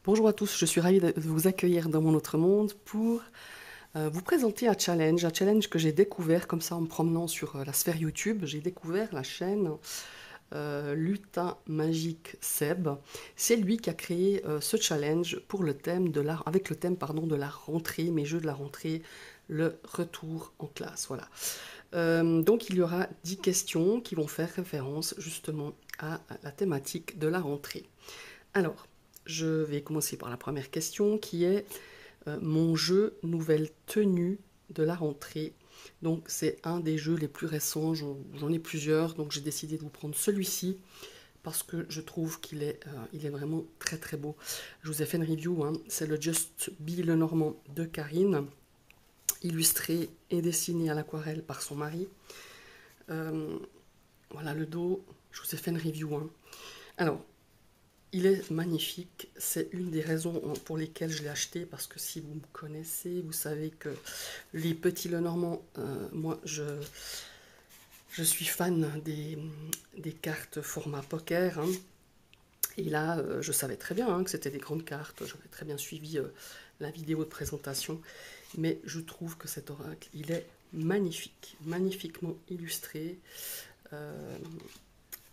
Bonjour à tous, je suis ravie de vous accueillir dans mon autre monde pour vous présenter un challenge que j'ai découvert comme ça en me promenant sur la sphère YouTube. J'ai découvert la chaîne Lutin Magique Seb. C'est lui qui a créé ce challenge pour le thème de la, avec le thème pardon, de la rentrée, mes jeux de la rentrée, le retour en classe. Voilà. Donc il y aura 10 questions qui vont faire référence justement à la thématique de la rentrée. Alors, je vais commencer par la première question qui est mon jeu nouvelle tenue de la rentrée. Donc c'est un des jeux les plus récents, j'en ai plusieurs, donc j'ai décidé de vous prendre celui-ci parce que je trouve qu'il est vraiment très très beau. Je vous ai fait une review, hein. C'est le Just Be Lenormand de Karine, illustré et dessiné à l'aquarelle par son mari. Voilà le dos, je vous ai fait une review, hein. Alors, il est magnifique, c'est une des raisons pour lesquelles je l'ai acheté, parce que si vous me connaissez, vous savez que les petits Lenormand, moi je suis fan des cartes format poker, hein. Et là, je savais très bien que c'était des grandes cartes, j'avais très bien suivi la vidéo de présentation, mais je trouve que cet oracle, il est magnifique, magnifiquement illustré.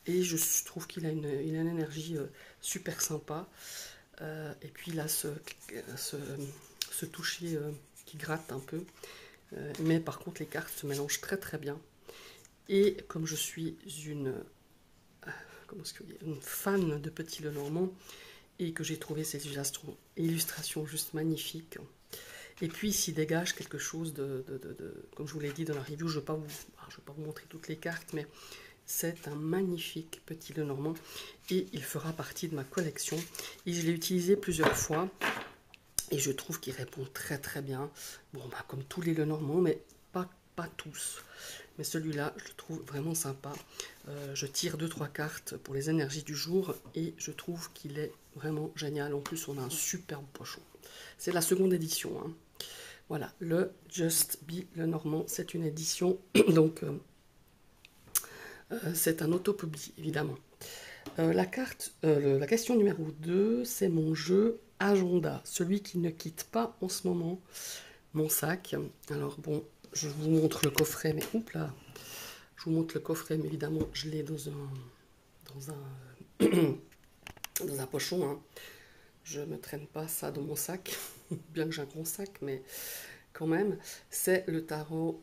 Et je trouve qu'il a une énergie super sympa. Et puis il a ce toucher qui gratte un peu. Mais par contre, les cartes se mélangent très très bien. Et comme je suis une fan de Petit Lenormand, et que j'ai trouvé ces illustrations juste magnifiques, et puis il s'y dégage quelque chose comme je vous l'ai dit dans la review, je ne vais pas vous montrer toutes les cartes, mais c'est un magnifique Petit Lenormand et il fera partie de ma collection. Et je l'ai utilisé plusieurs fois et je trouve qu'il répond très très bien. Bon, bah, comme tous les Lenormand, mais pas tous. Mais celui-là, je le trouve vraiment sympa. Je tire 2-3 cartes pour les énergies du jour et je trouve qu'il est vraiment génial. En plus, on a un superbe pochon. C'est la seconde édition, hein. Voilà, le Just Be Lenormand, c'est une édition, donc c'est un autopublié, évidemment. La question numéro 2, c'est mon jeu agenda, celui qui ne quitte pas en ce moment mon sac. Alors bon, je vous montre le coffret, mais oups là, je vous montre le coffret, mais évidemment, je l'ai dans un pochon, hein. Je ne me traîne pas ça dans mon sac, bien que j'ai un gros sac, mais quand même. C'est le tarot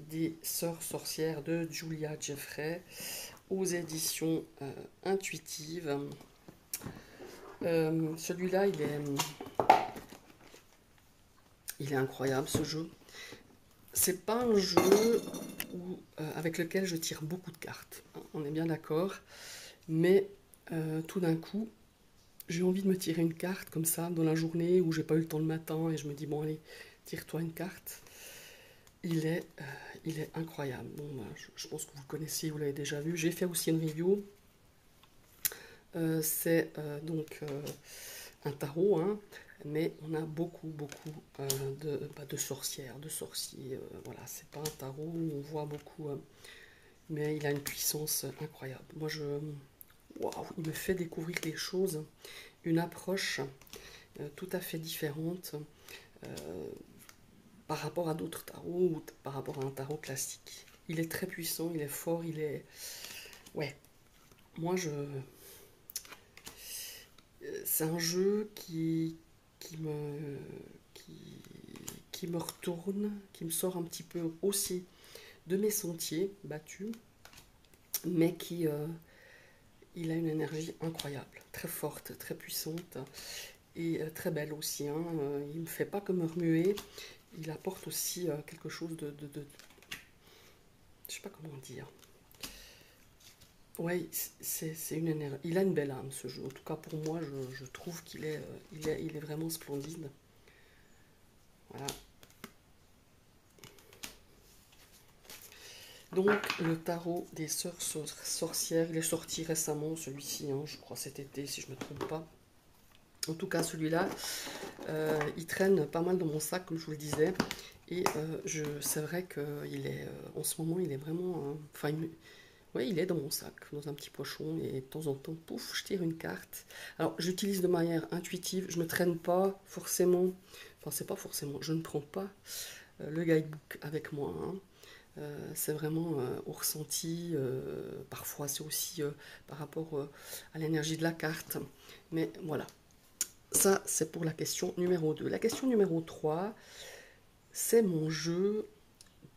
des Sœurs Sorcières de Julia Jeffrey aux éditions intuitives. Celui-là, il est incroyable, ce jeu. C'est pas un jeu avec lequel je tire beaucoup de cartes, hein, on est bien d'accord, mais tout d'un coup, j'ai envie de me tirer une carte comme ça dans la journée où j'ai pas eu le temps le matin et je me dis bon allez, tire-toi une carte. Il est incroyable. Bon, bah, je pense que vous le connaissez, vous l'avez déjà vu. J'ai fait aussi une review. C'est donc un tarot, hein, mais on a beaucoup de sorcières, de sorciers. Voilà, c'est pas un tarot où on voit beaucoup, mais il a une puissance incroyable. Moi, waouh, il me fait découvrir des choses, une approche tout à fait différente par rapport à d'autres tarots ou par rapport à un tarot classique. Il est très puissant, il est fort, il est... Ouais, moi c'est un jeu qui me retourne, qui me sort un petit peu aussi de mes sentiers battus, mais il a une énergie incroyable, très forte, très puissante et très belle aussi, hein. Il ne me fait pas que me remuer, il apporte aussi quelque chose je sais pas comment dire. Ouais, c'est une énergie. Il a une belle âme, ce jeu. En tout cas, pour moi, je trouve il est vraiment splendide. Voilà. Donc, le tarot des Sœurs Sorcières, il est sorti récemment, celui-ci, hein, je crois cet été, si je ne me trompe pas. En tout cas, celui-là, il traîne pas mal dans mon sac, comme je vous le disais. Et c'est vrai qu'il est, en ce moment, il est vraiment... enfin, Oui, il est dans mon sac, dans un petit pochon, et de temps en temps, pouf, je tire une carte. Alors, j'utilise de manière intuitive, je ne traîne pas forcément, enfin, c'est pas forcément, je ne prends pas le guidebook avec moi, hein. C'est vraiment au ressenti, parfois c'est aussi par rapport à l'énergie de la carte, mais voilà. Ça, c'est pour la question numéro 2. La question numéro 3, c'est mon jeu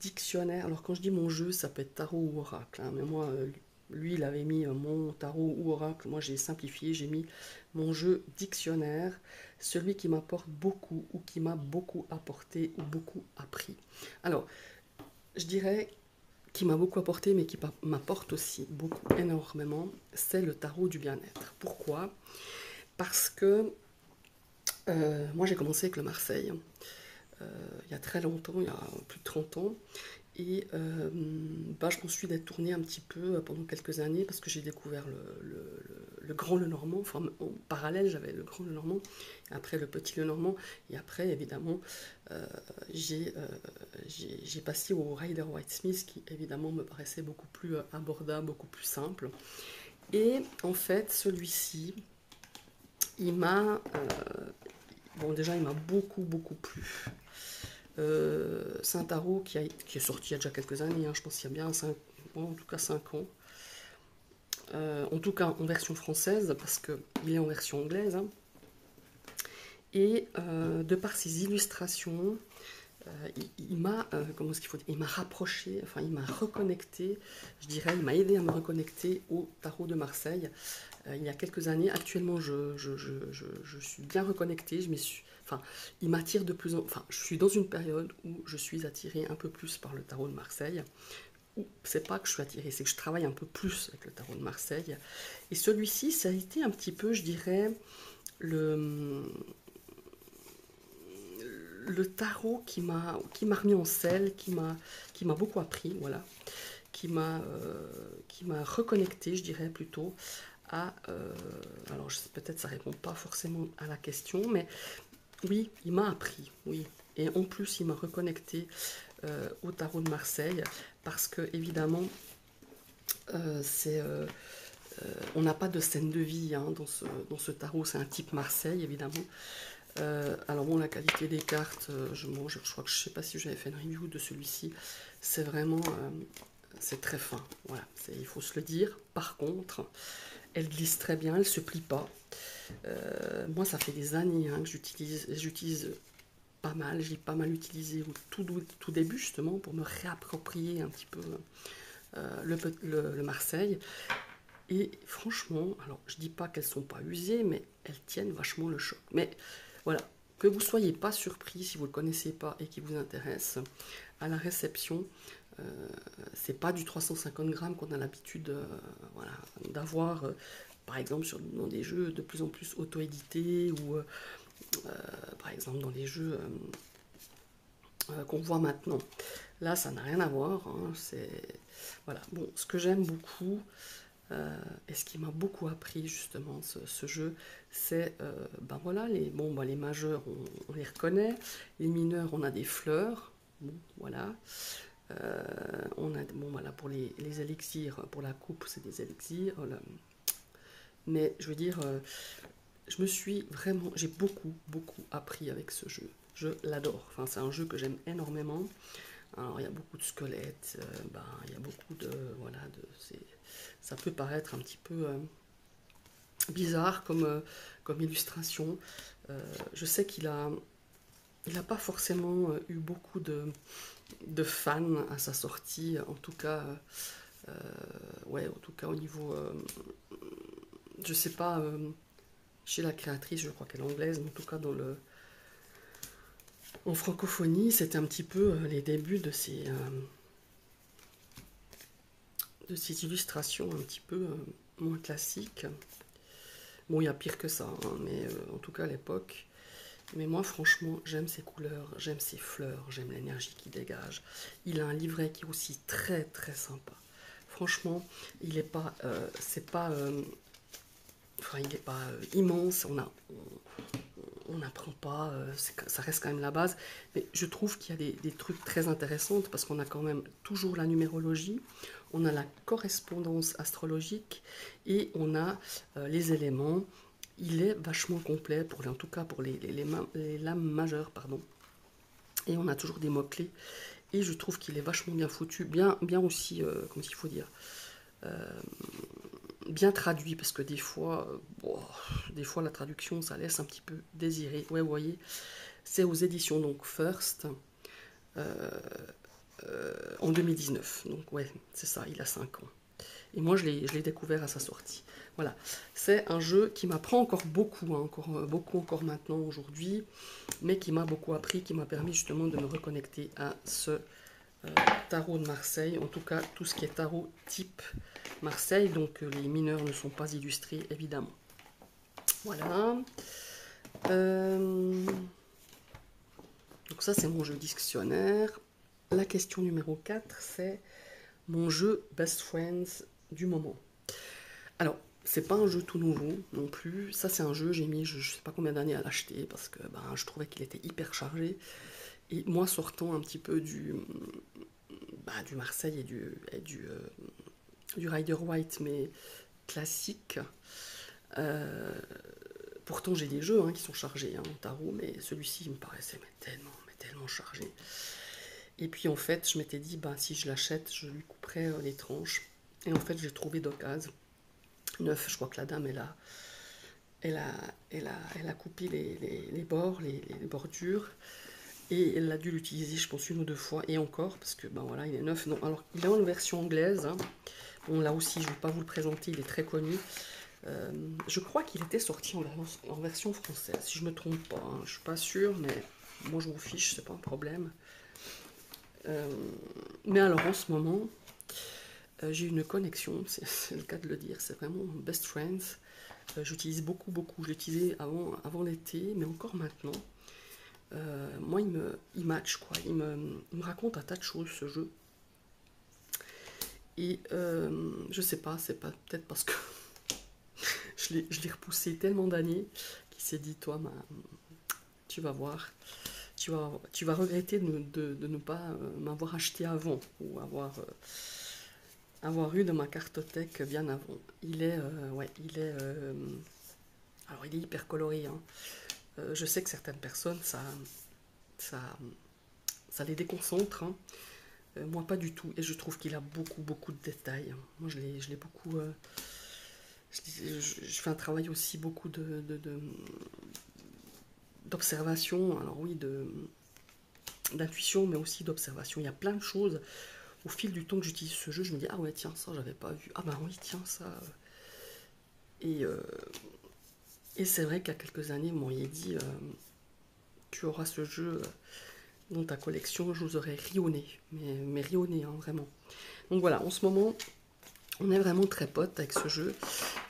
dictionnaire. Alors quand je dis mon jeu, ça peut être tarot ou oracle, hein, mais moi, lui, il avait mis mon tarot ou oracle. Moi, j'ai simplifié, j'ai mis mon jeu dictionnaire, celui qui m'apporte beaucoup ou qui m'a beaucoup apporté ou beaucoup appris. Alors, je dirais qui m'a beaucoup apporté, mais qui m'apporte aussi beaucoup, énormément, c'est le tarot du bien-être. Pourquoi? Parce que moi, j'ai commencé avec le Marseille, il y a très longtemps, il y a plus de 30 ans. Et bah, je m'en suis détournée un petit peu pendant quelques années parce que j'ai découvert le grand Lenormand. Enfin, en parallèle, j'avais le grand Lenormand, après le petit Lenormand. Et après, évidemment, euh, j'ai euh, j'ai passé au Rider White Smith qui, évidemment, me paraissait beaucoup plus abordable, beaucoup plus simple. Et en fait, celui-ci, il m'a. Bon, déjà, il m'a beaucoup, beaucoup plu. C'est un tarot qui est sorti il y a déjà quelques années, hein, je pense qu'il y a bien 5, en tout cas 5 ans. En tout cas en version française, parce qu'il est en version anglaise, hein. Et de par ses illustrations, il m'a comment est-ce qu'il faut dire, il m'a rapproché, enfin il m'a reconnecté, je dirais, il m'a aidé à me reconnecter au tarot de Marseille il y a quelques années. Actuellement, je suis bien reconnectée, enfin, il m'attire de plus en enfin, je suis dans une période où je suis attirée un peu plus par le tarot de Marseille. Ou c'est pas que je suis attirée, c'est que je travaille un peu plus avec le tarot de Marseille. Et celui-ci, ça a été un petit peu, je dirais, le, le tarot qui m'a remis en selle, qui m'a beaucoup appris, voilà, qui m'a reconnecté, je dirais plutôt, à... alors peut-être ça répond pas forcément à la question, mais oui, il m'a appris, oui. Et en plus, il m'a reconnecté au tarot de Marseille, parce que évidemment, on n'a pas de scène de vie, hein, dans ce tarot, c'est un type Marseille, évidemment. Alors bon, la qualité des cartes, je crois que je sais pas si j'avais fait une review de celui-ci, c'est vraiment, c'est très fin, voilà, il faut se le dire. Par contre, elle glisse très bien, elle se plie pas. Moi, ça fait des années, hein, que j'utilise pas mal, je l'ai pas mal utilisé au tout début justement pour me réapproprier un petit peu le Marseille. Et franchement, alors je dis pas qu'elles sont pas usées, mais elles tiennent vachement le choc. Mais voilà, que vous soyez pas surpris si vous le connaissez pas et qui vous intéresse. À la réception, euh, c'est pas du 350 grammes qu'on a l'habitude voilà, d'avoir, par exemple dans des jeux de plus en plus auto-édités ou par exemple dans les jeux qu'on voit maintenant. Là, ça n'a rien à voir, hein, voilà. Bon, ce que j'aime beaucoup, et ce qui m'a beaucoup appris justement ce jeu, c'est ben voilà, les majeurs on les reconnaît, les mineurs on a des fleurs, bon voilà. On a bon voilà pour les élixirs, pour la coupe c'est des élixirs, mais je veux dire, j'ai beaucoup beaucoup appris avec ce jeu. Je l'adore. Enfin, c'est un jeu que j'aime énormément. Alors, il y a beaucoup de squelettes, ben, il y a beaucoup de voilà, ça peut paraître un petit peu bizarre comme illustration. Je sais il a pas forcément eu beaucoup de fans à sa sortie, en tout cas, ouais, en tout cas au niveau, je sais pas, chez la créatrice, je crois qu'elle est anglaise, mais en tout cas en francophonie, c'était un petit peu les débuts de ces illustrations un petit peu moins classiques. Bon, il y a pire que ça, hein, mais en tout cas à l'époque. Mais moi, franchement, j'aime ses couleurs, j'aime ses fleurs, j'aime l'énergie qu'il dégage. Il a un livret qui est aussi très très sympa. Franchement, il est pas, c'est pas, enfin, il n'est pas immense. on n'apprend pas, ça reste quand même la base. Mais je trouve qu'il y a des trucs très intéressants parce qu'on a quand même toujours la numérologie, on a la correspondance astrologique et on a les éléments. Il est vachement complet, en tout cas pour les lames majeures, pardon. Et on a toujours des mots-clés. Et je trouve qu'il est vachement bien foutu, bien aussi, comment il faut dire, bien traduit, parce que des fois la traduction, ça laisse un petit peu désirer. Ouais, vous voyez, c'est aux éditions donc First, en 2019. Donc ouais, c'est ça, il a 5 ans. Et moi, je l'ai découvert à sa sortie. Voilà, c'est un jeu qui m'apprend encore beaucoup, hein, encore maintenant, aujourd'hui, mais qui m'a beaucoup appris, qui m'a permis justement de me reconnecter à ce tarot de Marseille, en tout cas tout ce qui est tarot type Marseille, donc les mineurs ne sont pas illustrés évidemment. Voilà. Donc ça c'est mon jeu dictionnaire. La question numéro 4, c'est mon jeu Best Friends du moment. Alors, c'est pas un jeu tout nouveau non plus. Ça c'est un jeu, j'ai mis je sais pas combien d'années à l'acheter parce que je trouvais qu'il était hyper chargé. Et moi sortant un petit peu du Marseille du Rider White, mais classique. Pourtant, j'ai des jeux qui sont chargés en tarot, mais celui-ci me paraissait tellement chargé. Et puis, en fait, je m'étais dit, si je l'achète, je lui couperais les tranches. Et en fait, j'ai trouvé d'occasion. Neuf, je crois que la dame, elle a coupé les bords, les bordures. Et elle a dû l'utiliser, je pense, 1 ou 2 fois, et encore, parce que, voilà, il est neuf. Non, alors, il est en version anglaise, hein. Bon, là aussi, je ne vais pas vous le présenter, il est très connu. Je crois qu'il était sorti en version française, si je ne me trompe pas, hein. Je ne suis pas sûre, mais moi, je m'en fiche, c'est pas un problème. Mais alors, en ce moment, j'ai une connexion, c'est le cas de le dire, c'est vraiment Best Friends. J'utilise beaucoup, je l'utilisais avant l'été, mais encore maintenant. Moi, il match, quoi. Il me raconte un tas de choses, ce jeu. Et je sais pas, c'est peut-être parce que je l'ai repoussé tellement d'années qu'il s'est dit, toi, tu vas voir, tu vas regretter de ne pas m'avoir acheté avant ou avoir eu de ma cartothèque bien avant. Alors il est hyper coloré, hein. Je sais que certaines personnes, ça les déconcentre, hein. Moi, pas du tout. Et je trouve qu'il a beaucoup de détails. Moi, je l'ai beaucoup... je fais un travail aussi beaucoup d'observation. Alors oui, d'intuition, mais aussi d'observation. Il y a plein de choses. Au fil du temps que j'utilise ce jeu, je me dis, ah ouais, tiens, ça, j'avais pas vu. Ah oui, tiens, ça... Et c'est vrai qu'il y a quelques années, on m'aurait dit, tu auras ce jeu dans ta collection, je vous aurais rionné, mais rionné, hein, vraiment. Donc voilà, en ce moment, on est vraiment très potes avec ce jeu.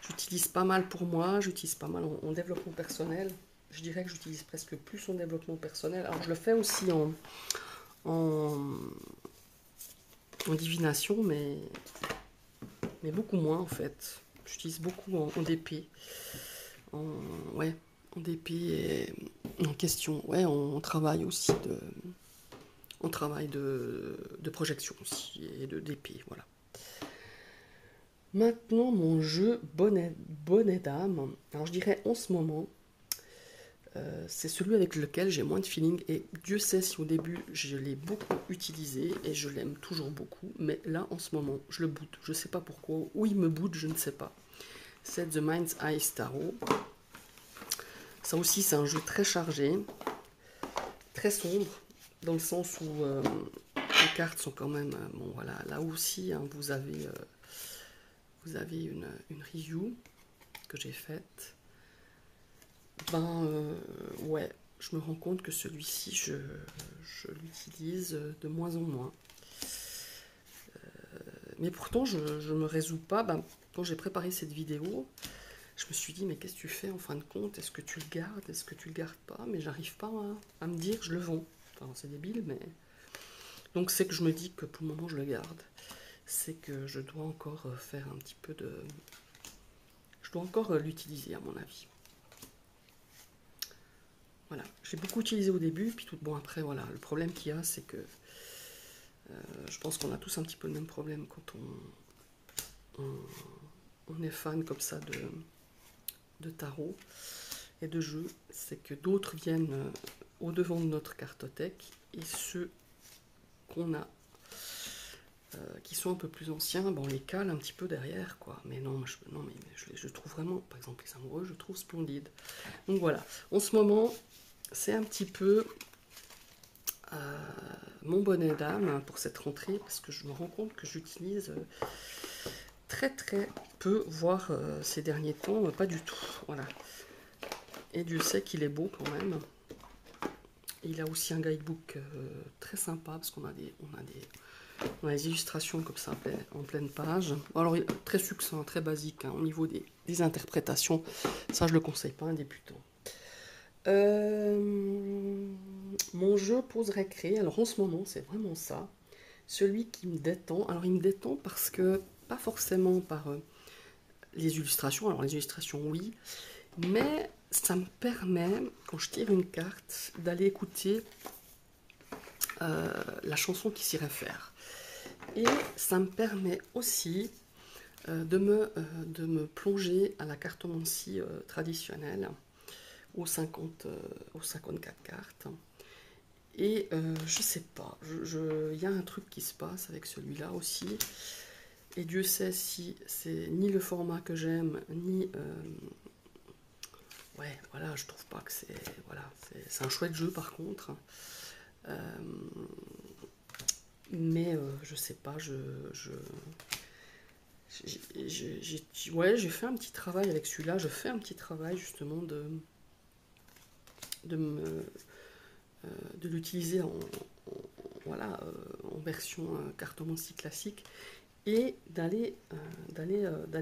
J'utilise pas mal pour moi, j'utilise pas mal en développement personnel. Je dirais que j'utilise presque plus en développement personnel. Alors je le fais aussi en divination, mais beaucoup moins en fait. J'utilise beaucoup en DP. En DP et en question. Ouais, on travaille aussi on travaille de projection aussi et de DP, voilà. Maintenant, mon jeu bonnet d'âme. Alors, je dirais en ce moment, c'est celui avec lequel j'ai moins de feeling. Et Dieu sait si au début, je l'ai beaucoup utilisé et je l'aime toujours beaucoup. Mais là, en ce moment, je le boude. Je ne sais pas pourquoi. Où il me boude, je ne sais pas. C'est The Mind's Eye Tarot. Ça aussi, c'est un jeu très chargé, très sombre, dans le sens où les cartes sont quand même... bon, voilà, là aussi, hein, vous avez une review que j'ai faite. Ouais, je me rends compte que celui-ci, je l'utilise de moins en moins. Mais pourtant, je me résous pas. Quand j'ai préparé cette vidéo, je me suis dit, mais qu'est-ce que tu fais en fin de compte? Est-ce que tu le gardes? Est-ce que tu le gardes pas? Mais j'arrive pas à me dire, je le vends. Enfin, c'est débile, mais... Donc c'est que je me dis que pour le moment, je le garde. C'est que je dois encore faire un petit peu de... Je dois encore l'utiliser, à mon avis. j'ai beaucoup utilisé au début, puis tout bon après voilà. Le problème qu'il y a, c'est que je pense qu'on a tous un petit peu le même problème quand on est fan comme ça de tarot et de jeux, c'est que d'autres viennent au devant de notre cartothèque et ceux qu'on a qui sont un peu plus anciens, ben on les cale un petit peu derrière, quoi. Mais non, je trouve vraiment, par exemple, les amoureux, je trouve splendide. Donc voilà, en ce moment, c'est un petit peu mon bonnet d'âme pour cette rentrée, parce que je me rends compte que j'utilise très très peu, voire ces derniers temps, pas du tout. Voilà. Et Dieu sait qu'il est beau quand même. Il a aussi un guidebook très sympa, parce qu'on a des illustrations comme ça en pleine page. Alors, très succinct, très basique hein, au niveau des interprétations. Ça, je ne le conseille pas à un débutant. Mon jeu pause récré, alors en ce moment, c'est vraiment ça. Celui qui me détend. Alors, il me détend parce que, pas forcément par les illustrations. Alors, les illustrations, oui. Mais ça me permet, quand je tire une carte, d'aller écouter la chanson qui s'y réfère. Et ça me permet aussi de me plonger à la cartomancie traditionnelle aux 54 cartes. Et je sais pas, il y a un truc qui se passe avec celui-là aussi. Et Dieu sait si c'est ni le format que j'aime, ni... ouais, voilà, je trouve pas que c'est... Voilà, c'est un chouette jeu par contre. Mais je sais pas, ouais, j'ai fait un petit travail avec celui-là. Je fais un petit travail justement de l'utiliser voilà, en version cartomancie classique et d'aller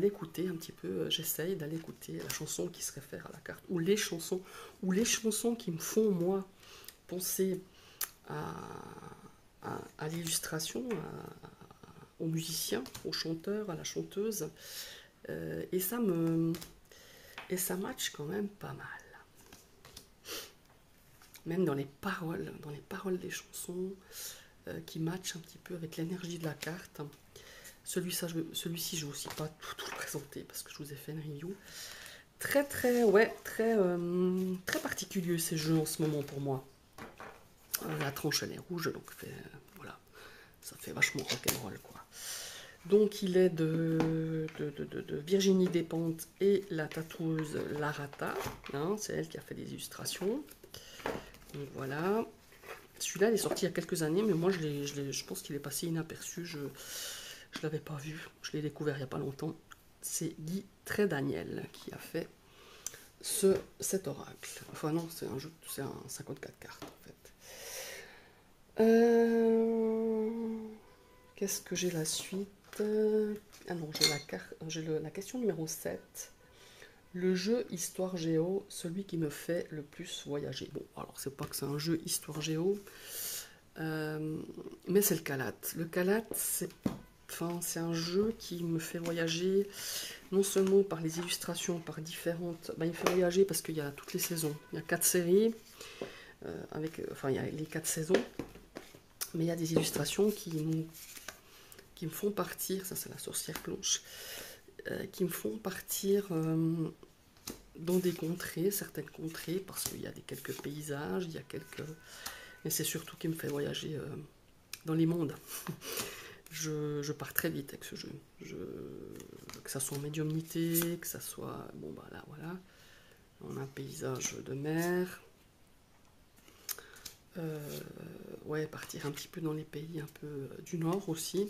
écouter un petit peu. J'essaye d'aller écouter la chanson qui se réfère à la carte ou les chansons qui me font moi penser à l'illustration, aux musiciens, aux chanteurs, à la chanteuse. Et ça match quand même pas mal. Même dans les paroles des chansons, qui matchent un petit peu avec l'énergie de la carte. Celui-ci, je ne vais aussi pas tout le présenter parce que je vous ai fait une review. Très particulier ces jeux en ce moment pour moi. La tranche elle est rouge, donc voilà, ça fait vachement rock'n'roll quoi. Donc il est de Virginie Despentes et la tatoueuse Larata, hein, c'est elle qui a fait des illustrations. Donc voilà, celui-là il est sorti il y a quelques années, mais moi je pense qu'il est passé inaperçu, je ne l'avais pas vu, je l'ai découvert il n'y a pas longtemps. C'est Guy Trédaniel qui a fait cet oracle. Enfin non, c'est un jeu, c'est un 54 cartes en fait. Qu'est-ce que j'ai la suite? Ah non, j'ai la question numéro 7. Le jeu Histoire Géo, celui qui me fait le plus voyager. Bon, alors c'est pas que c'est un jeu Histoire Géo, mais c'est le Kalat. Le Kalat, c'est un jeu qui me fait voyager, non seulement par les illustrations, par différentes... il me fait voyager parce qu'il y a toutes les saisons. Il y a 4 séries, il y a les 4 saisons, mais il y a des illustrations qui me font partir, ça c'est la sorcière Blanche, qui me font partir dans des contrées, certaines contrées, parce qu'il y a quelques paysages, il y a quelques... Mais c'est surtout qui me fait voyager dans les mondes. Je pars très vite avec ce jeu. Que ça soit en médiumnité, que ça soit... Bon bah là voilà, on a un paysage de mer. Ouais, partir un petit peu dans les pays un peu du nord aussi.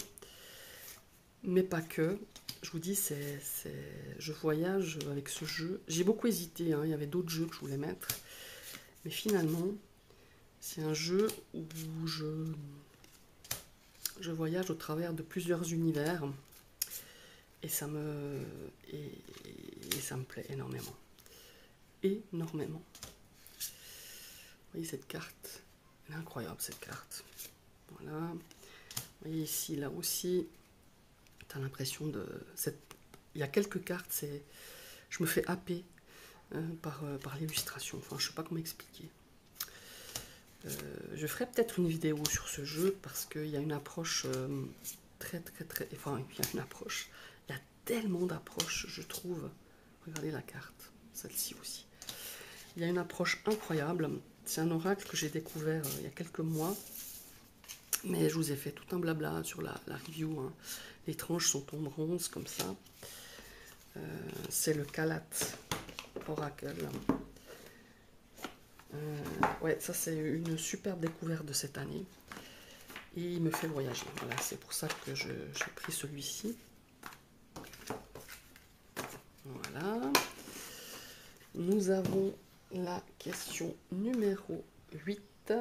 Mais pas que. Je vous dis, je voyage avec ce jeu. J'ai beaucoup hésité, hein, il y avait d'autres jeux que je voulais mettre. Mais finalement, c'est un jeu où je voyage au travers de plusieurs univers. Et ça me plaît énormément. Énormément. Vous voyez cette carte? Elle est incroyable cette carte. Voilà. Vous voyez ici, là aussi, tu as l'impression de... Il y a quelques cartes, je me fais happer par l'illustration. Enfin, je ne sais pas comment expliquer. Je ferai peut-être une vidéo sur ce jeu parce qu'il y a une approche très. Enfin, il y a une approche. Il y a tellement d'approches, je trouve. Regardez la carte, celle-ci aussi. Il y a une approche incroyable. C'est un oracle que j'ai découvert il y a quelques mois. Mais je vous ai fait tout un blabla sur la review. Hein. Les tranches sont en bronze comme ça. C'est le Kalat Oracle. Ouais, ça c'est une superbe découverte de cette année. Et il me fait voyager. Voilà, c'est pour ça que j'ai pris celui-ci. Voilà. Nous avons la question numéro 8.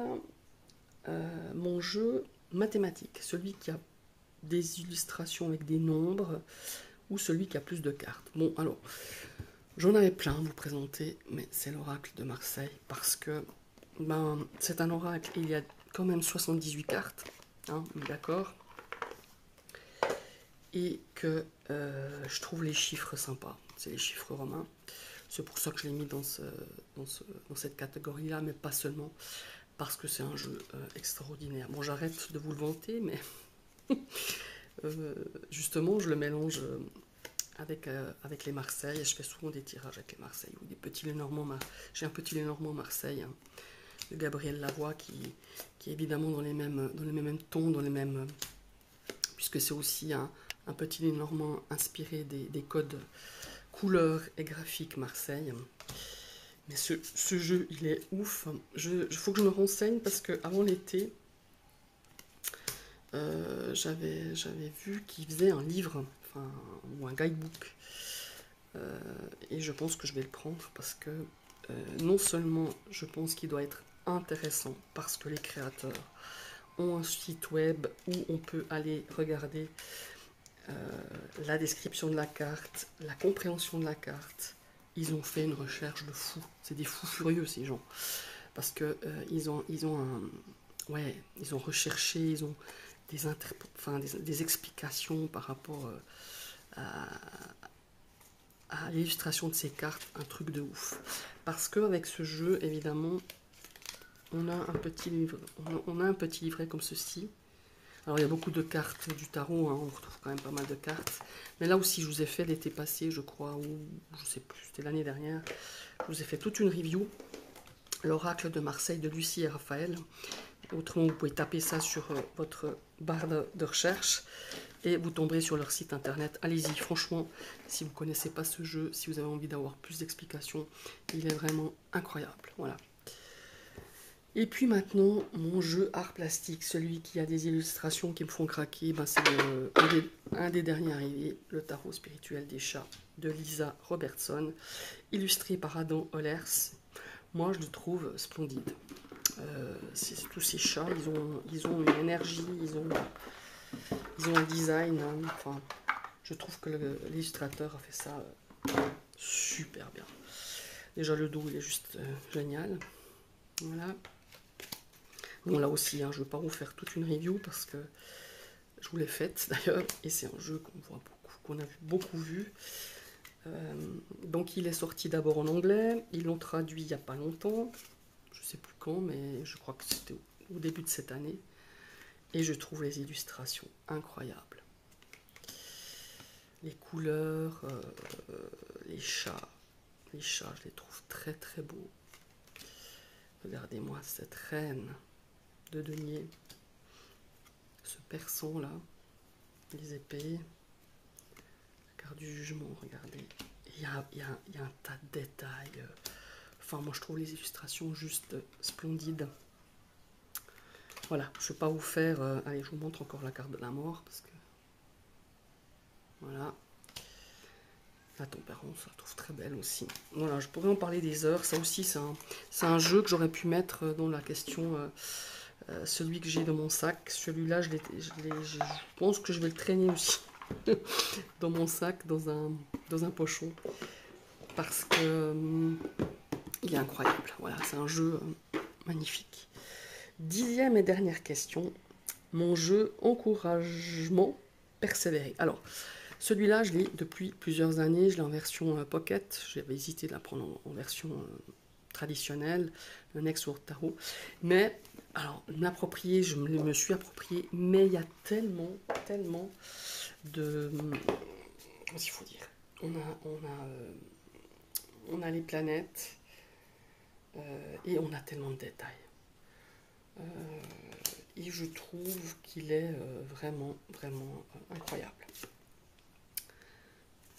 Mon jeu mathématique, celui qui a des illustrations avec des nombres ou celui qui a plus de cartes. Bon, alors, j'en avais plein à vous présenter, mais c'est l'oracle de Marseille parce que c'est un oracle, il y a quand même 78 cartes, hein, d'accord, et que je trouve les chiffres sympas, c'est les chiffres romains. C'est pour ça que je l'ai mis dans cette catégorie-là, mais pas seulement, parce que c'est un jeu extraordinaire. Bon, j'arrête de vous le vanter, mais justement, je le mélange avec les Marseilles, et je fais souvent des tirages avec les Marseilles, ou des petits Lénormand. J'ai un petit Lénormand Marseille, hein, de Gabriel Lavoie, qui est évidemment dans les mêmes tons, puisque c'est aussi un petit Lénormand inspiré des codes couleurs et graphiques Marseille. Mais ce jeu, il est ouf. Il faut que je me renseigne parce que avant l'été, j'avais vu qu'il faisait un livre, enfin, ou un guidebook. Et je pense que je vais le prendre parce que non seulement je pense qu'il doit être intéressant parce que les créateurs ont un site web où on peut aller regarder la description de la carte, la compréhension de la carte. Ils ont fait une recherche de fou. C'est des fous furieux ces gens. Parce que ils ont recherché, ils ont des explications par rapport à l'illustration de ces cartes, un truc de ouf. Parce qu'avec ce jeu, évidemment, on a un petit livret comme ceci. Alors il y a beaucoup de cartes du tarot, hein, on retrouve quand même pas mal de cartes. Mais là aussi, je vous ai fait l'été passé, je crois, ou je sais plus, c'était l'année dernière. Je vous ai fait toute une review. L'oracle de Marseille de Lucie et Raphaël. Autrement, vous pouvez taper ça sur votre barre de recherche et vous tomberez sur leur site internet. Allez-y, franchement, si vous ne connaissez pas ce jeu, si vous avez envie d'avoir plus d'explications, il est vraiment incroyable. Voilà. Et puis maintenant, mon jeu art plastique, celui qui a des illustrations qui me font craquer, c'est un des derniers arrivés, le tarot spirituel des chats de Lisa Robertson, illustré par Adam Ollers. Moi, je le trouve splendide. Tous ces chats, ils ont une énergie, ils ont un design. Hein, enfin, je trouve que l'illustrateur a fait ça super bien. Déjà, le dos, il est juste génial. Voilà. Bon, là aussi, hein, je ne veux pas vous faire toute une review parce que je vous l'ai faite d'ailleurs. Et c'est un jeu qu'on voit beaucoup, qu'on a beaucoup vu. Donc, il est sorti d'abord en anglais. Ils l'ont traduit il n'y a pas longtemps. Je ne sais plus quand, mais je crois que c'était au début de cette année. Et je trouve les illustrations incroyables. Les couleurs, les chats, je les trouve très très beaux. Regardez-moi cette reine de denier, ce persan là, les épées, la carte du jugement, regardez. Il y a un tas de détails. Enfin, moi je trouve les illustrations juste splendides. Voilà, je ne vais pas vous faire... allez, je vous montre encore la carte de la mort, parce que... Voilà. La tempérance, je la trouve très belle aussi. Voilà, je pourrais en parler des heures. Ça aussi, c'est un jeu que j'aurais pu mettre dans la question... celui que j'ai dans mon sac. Celui-là, je pense que je vais le traîner aussi. Dans mon sac, dans un pochon. Parce que... il est incroyable. Voilà, c'est un jeu magnifique. 10e et dernière question, mon jeu encouragement persévérer. Alors, celui-là, je l'ai depuis plusieurs années, je l'ai en version pocket, j'avais hésité de la prendre en version traditionnelle, le Next World Tarot, mais Alors, m'approprier, je me suis approprié, mais il y a tellement, tellement de... Qu'est-ce qu'il faut dire? On a les planètes et on a tellement de détails. Euh, et je trouve qu'il est vraiment, vraiment incroyable.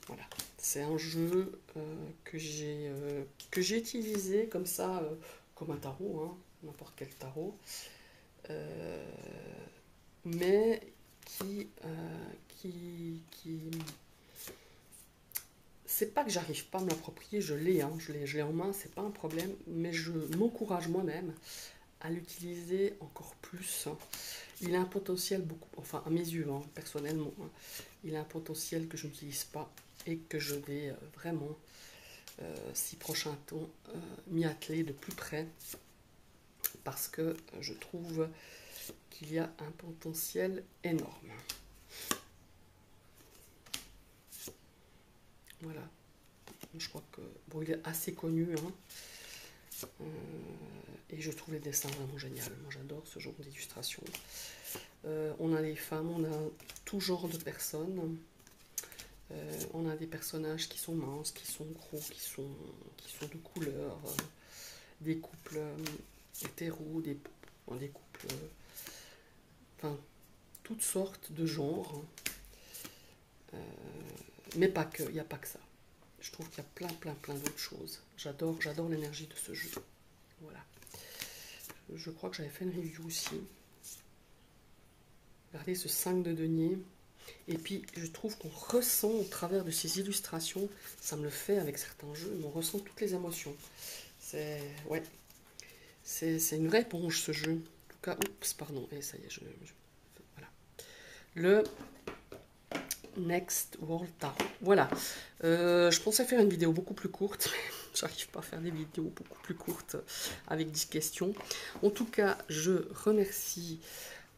Voilà. C'est un jeu que j'ai utilisé comme ça, comme un tarot, hein, n'importe quel tarot, euh, mais qui c'est pas que j'arrive pas à me l'approprier, je l'ai, hein, je l'ai en main, c'est pas un problème, mais je m'encourage moi-même à l'utiliser encore plus. Il a un potentiel beaucoup, enfin à mes yeux, hein, personnellement, hein, il a un potentiel que je n'utilise pas et que je vais vraiment, ces prochains temps, m'y atteler de plus près parce que je trouve qu'il y a un potentiel énorme. Voilà, je crois que bon, il est assez connu, hein, et je trouve les dessins vraiment géniaux. Moi j'adore ce genre d'illustration. On a les femmes, on a tout genre de personnes. On a des personnages qui sont minces, qui sont gros, qui sont de couleur, des couples hétéros, des couples, enfin, toutes sortes de genres, mais pas que, il n'y a pas que ça. Je trouve qu'il y a plein, plein, plein d'autres choses. J'adore l'énergie de ce jeu. Voilà. Je crois que j'avais fait une review aussi. Regardez ce 5 de denier. Et puis, je trouve qu'on ressent au travers de ces illustrations, ça me le fait avec certains jeux, mais on ressent toutes les émotions. C'est ouais, c'est une vraie éponge ce jeu. En tout cas, oups, pardon, et ça y est, voilà. Le Next World Tarot. Voilà. Je pensais faire une vidéo beaucoup plus courte, mais j'arrive pas à faire des vidéos beaucoup plus courtes avec 10 questions. En tout cas, je remercie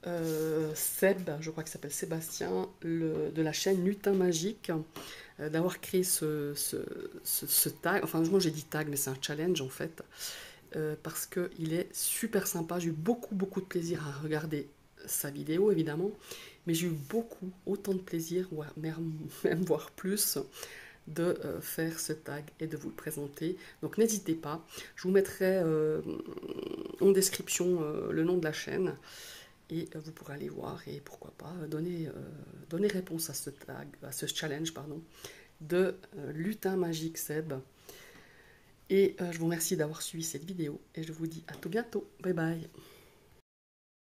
Seb, je crois qu'il s'appelle Sébastien, de la chaîne Lutin Magique, d'avoir créé ce tag. Enfin, moi j'ai dit tag, mais c'est un challenge en fait, parce qu'il est super sympa. J'ai eu beaucoup, beaucoup de plaisir à regarder sa vidéo, évidemment, mais j'ai eu beaucoup, autant de plaisir, ou même voire plus, de faire ce tag et de vous le présenter. Donc n'hésitez pas, je vous mettrai en description le nom de la chaîne et vous pourrez aller voir et pourquoi pas donner réponse à ce tag, à ce challenge pardon, de Lutin Magique Seb. Et je vous remercie d'avoir suivi cette vidéo et je vous dis à tout bientôt. Bye bye.